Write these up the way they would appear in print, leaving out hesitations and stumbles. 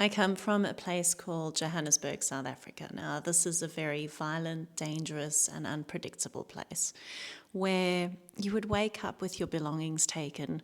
I come from a place called Johannesburg, South Africa. Now, this is a very violent, dangerous, and unpredictable place where you would wake up with your belongings taken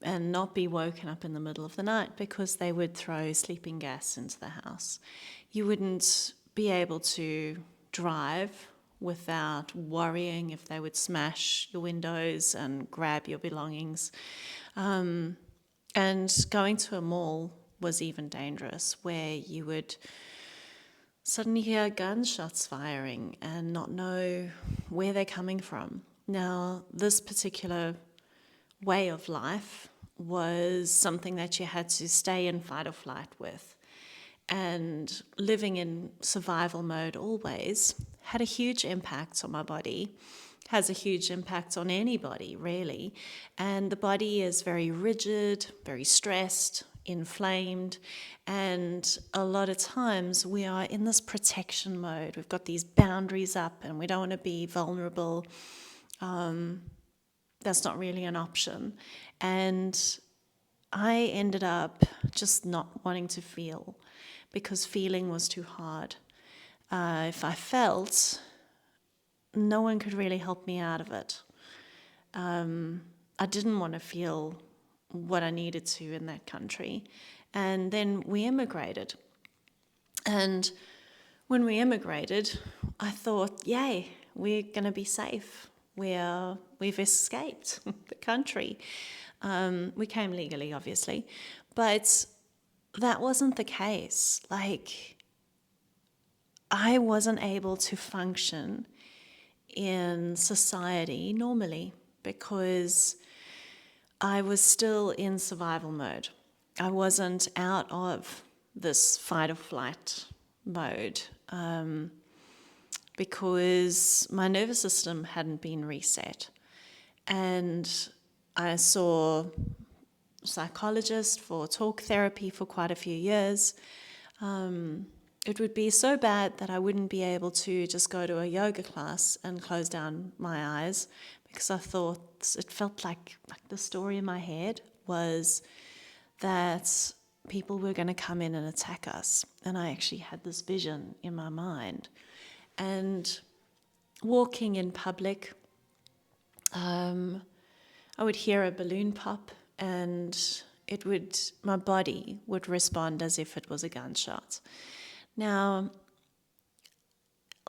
and not be woken up in the middle of the night because they would throw sleeping gas into the house. You wouldn't be able to drive without worrying if they would smash your windows and grab your belongings. And going to a mall was even dangerous, where you would suddenly hear gunshots firing and not know where they're coming from. Now, this particular way of life was something that you had to stay in fight or flight with. And living in survival mode always had a huge impact on my body, has a huge impact on anybody, really. And the body is very rigid, very stressed, inflamed, and a lot of times we are in this protection mode. We've got these boundaries up and we don't want to be vulnerable. That's not really an option. And I ended up just not wanting to feel because feeling was too hard. If I felt, no one could really help me out of it. I didn't want to feel what I needed to in that country. And then we immigrated. And when we immigrated, I thought, yay, we're going to be safe. We've escaped the country. We came legally, obviously. But that wasn't the case. Like, I wasn't able to function in society normally because I was still in survival mode. I wasn't out of this fight or flight mode because my nervous system hadn't been reset. And I saw a psychologist for talk therapy for quite a few years. It would be so bad that I wouldn't be able to just go to a yoga class and close down my eyes because I thought it felt like the story in my head was that people were going to come in and attack us. And I actually had this vision in my mind. And walking in public, I would hear a balloon pop and my body would respond as if it was a gunshot. Now,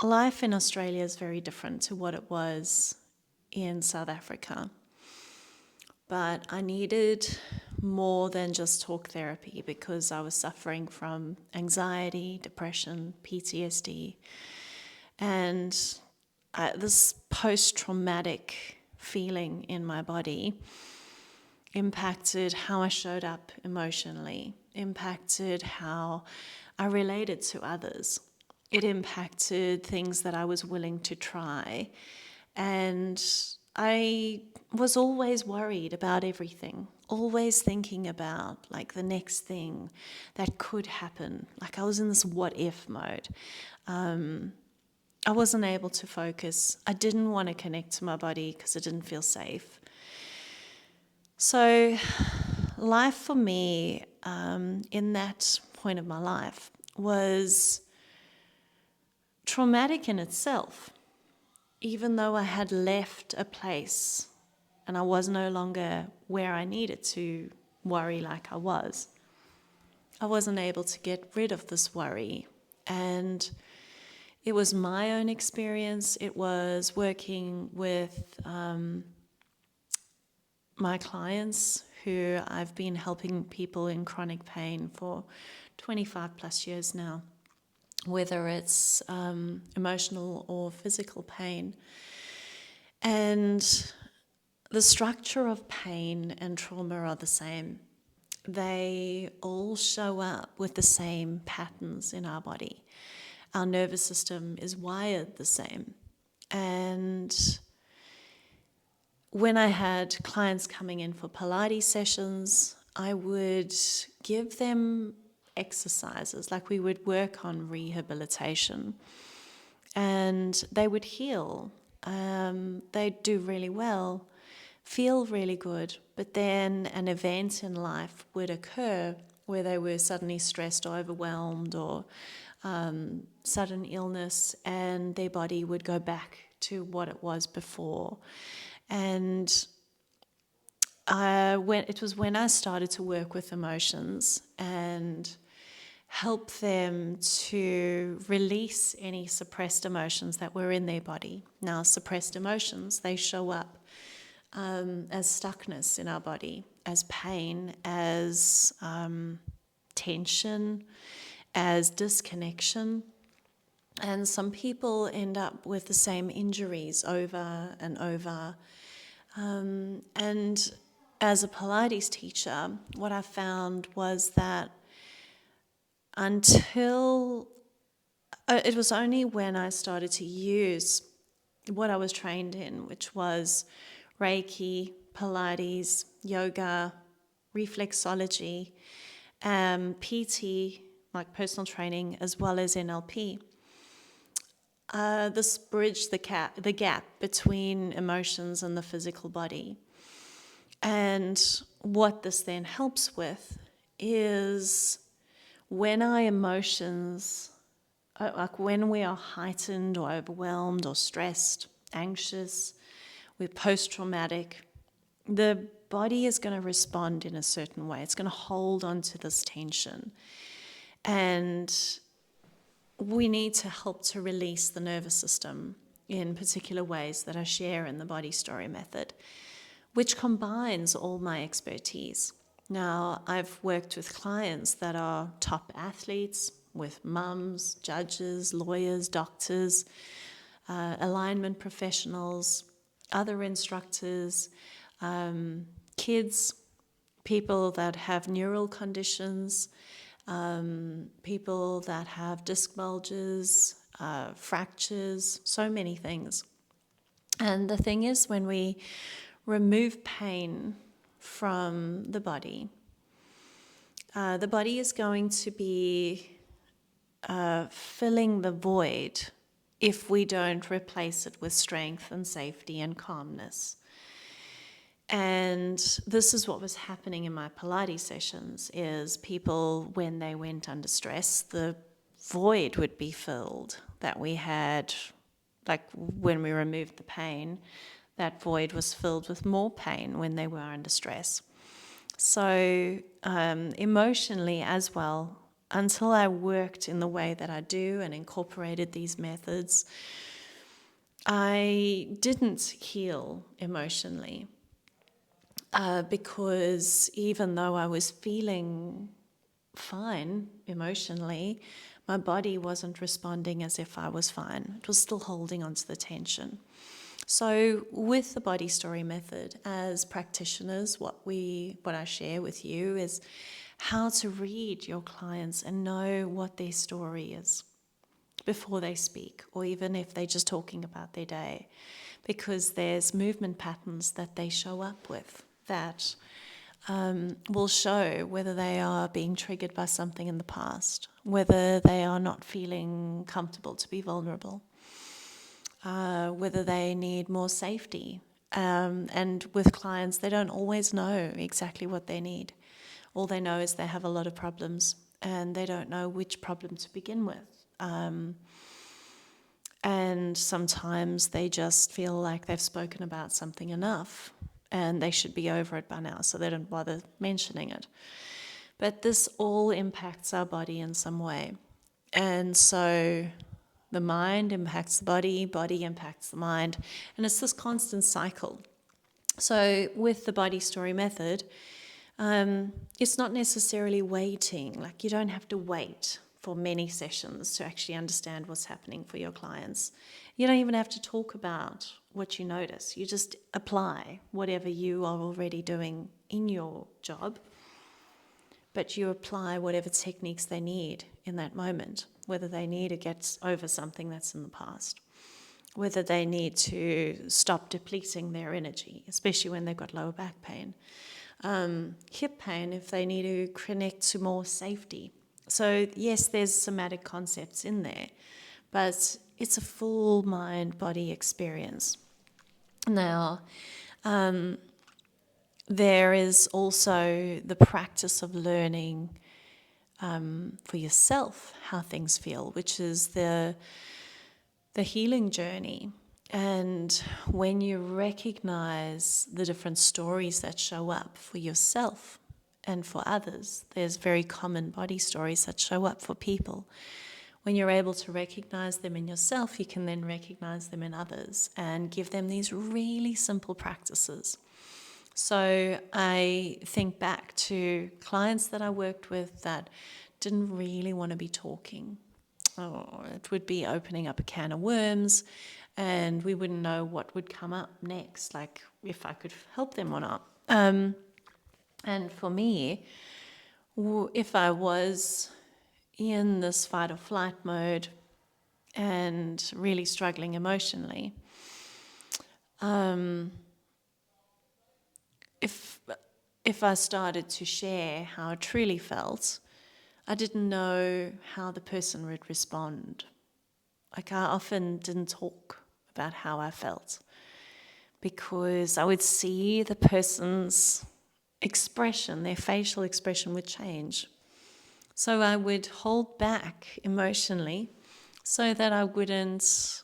life in Australia is very different to what it was in South Africa. But I needed more than just talk therapy because I was suffering from anxiety, depression, PTSD, and this post-traumatic feeling in my body impacted how I showed up emotionally, impacted how I related to others. It impacted things that I was willing to try. And I was always worried about everything, always thinking about like the next thing that could happen. Like I was in this what if mode. I wasn't able to focus. I didn't want to connect to my body because it didn't feel safe. So life for me in that point of my life was traumatic in itself. Even though I had left a place and I was no longer where I needed to worry like I wasn't able to get rid of this worry. And it was my own experience. It was working with my clients who I've been helping people in chronic pain for 25 plus years now, whether it's emotional or physical pain. And the structure of pain and trauma are the same. They all show up with the same patterns in our body. Our nervous system is wired the same. And when I had clients coming in for Pilates sessions, I would give them exercises, like we would work on rehabilitation, and they would heal. They'd do really well, feel really good, but then an event in life would occur where they were suddenly stressed or overwhelmed or sudden illness, and their body would go back to what it was before. And it was when I started to work with emotions and help them to release any suppressed emotions that were in their body. Now, suppressed emotions, they show up as stuckness in our body, as pain, as tension, as disconnection. And some people end up with the same injuries over and over. And as a Pilates teacher, what I found was that until it was only when I started to use what I was trained in, which was Reiki, Pilates, yoga, reflexology, PT, like personal training, as well as NLP. This bridged the gap between emotions and the physical body. And what this then helps with is when our emotions, like when we are heightened or overwhelmed or stressed, anxious, we're post-traumatic, the body is going to respond in a certain way. It's going to hold on to this tension. And we need to help to release the nervous system in particular ways that I share in the body story method, which combines all my expertise. Now, I've worked with clients that are top athletes, with mums, judges, lawyers, doctors, alignment professionals, other instructors, kids, people that have neural conditions, people that have disc bulges, fractures, so many things. And the thing is, when we remove pain from the body is going to be filling the void if we don't replace it with strength and safety and calmness. And this is what was happening in my Pilates sessions, is people, when they went under stress, the void would be filled that we had, like when we removed the pain, that void was filled with more pain when they were under stress. So emotionally as well, until I worked in the way that I do and incorporated these methods, I didn't heal emotionally. Because even though I was feeling fine emotionally, my body wasn't responding as if I was fine. It was still holding onto the tension. So with the body story method, as practitioners, what I share with you is how to read your clients and know what their story is before they speak, or even if they're just talking about their day, because there's movement patterns that they show up with that will show whether they are being triggered by something in the past, whether they are not feeling comfortable to be vulnerable, whether they need more safety. And with clients, they don't always know exactly what they need. All they know is they have a lot of problems and they don't know which problem to begin with. And sometimes they just feel like they've spoken about something enough and they should be over it by now, so they don't bother mentioning it. But this all impacts our body in some way. And so the mind impacts the body, body impacts the mind, and it's this constant cycle. So with the body story method, it's not necessarily waiting. Like, you don't have to wait for many sessions to actually understand what's happening for your clients. You don't even have to talk about what you notice. You just apply whatever you are already doing in your job, but you apply whatever techniques they need in that moment, whether they need to get over something that's in the past, whether they need to stop depleting their energy, especially when they've got lower back pain, hip pain if they need to connect to more safety. So yes, there's somatic concepts in there, but it's a full mind-body experience. Now, there is also the practice of learning for yourself how things feel, which is the healing journey. And when you recognize the different stories that show up for yourself and for others, there's very common body stories that show up for people. When you're able to recognize them in yourself, you can then recognize them in others and give them these really simple practices. So I think back to clients that I worked with that didn't really want to be talking. Oh, it would be opening up a can of worms, and we wouldn't know what would come up next, like if I could help them or not. And for me, if I was in this fight or flight mode and really struggling emotionally, if I started to share how I truly felt, I didn't know how the person would respond. Like, I often didn't talk about how I felt because I would see the person's expression, their facial expression would change. So I would hold back emotionally so that I wouldn't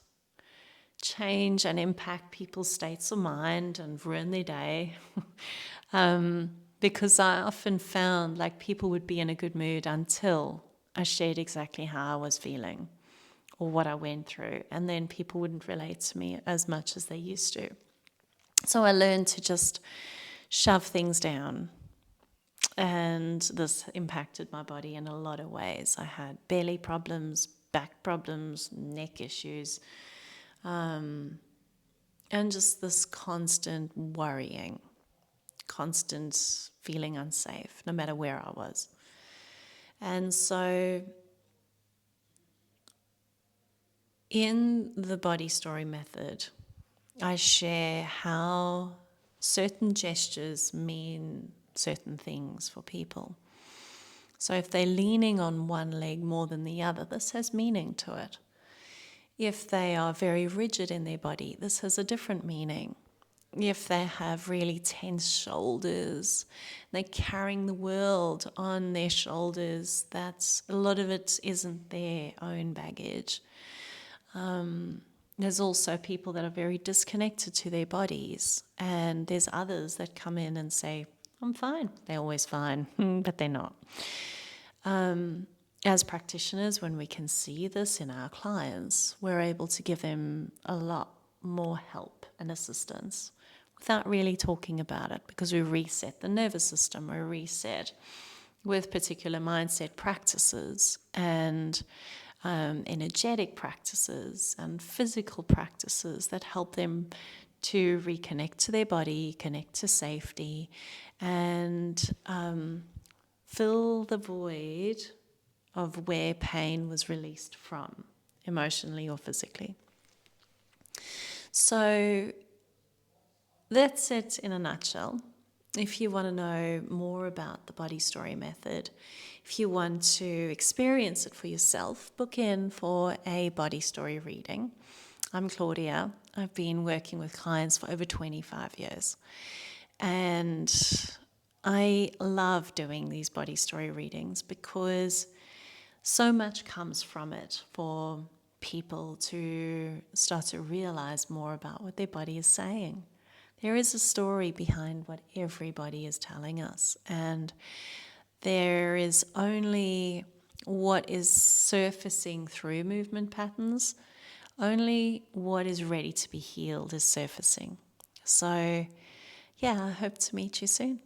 change and impact people's states of mind and ruin their day. Because I often found like people would be in a good mood until I shared exactly how I was feeling or what I went through, and then people wouldn't relate to me as much as they used to. So I learned to just shove things down, and this impacted my body in a lot of ways. I had belly problems, back problems, neck issues, and just this constant worrying, constant feeling unsafe, no matter where I was. And so in the body story method, I share how certain gestures mean certain things for people. So if they're leaning on one leg more than the other, this has meaning to it. If they are very rigid in their body, this has a different meaning. If they have really tense shoulders, they're carrying the world on their shoulders, that's a lot of it isn't their own baggage. There's also people that are very disconnected to their bodies, and there's others that come in and say, I'm fine. They're always fine, but they're not. As practitioners, when we can see this in our clients, we're able to give them a lot more help and assistance without really talking about it, because we reset the nervous system, we reset with particular mindset practices and energetic practices and physical practices that help them to reconnect to their body, connect to safety, and fill the void of where pain was released from, emotionally or physically. So that's it in a nutshell. If you want to know more about the body story method, if you want to experience it for yourself, book in for a body story reading. I'm Claudia. I've been working with clients for over 25 years. And I love doing these body story readings because so much comes from it for people to start to realize more about what their body is saying. There is a story behind what everybody is telling us, and there is only what is surfacing through movement patterns, only what is ready to be healed is surfacing. So, yeah, I hope to meet you soon.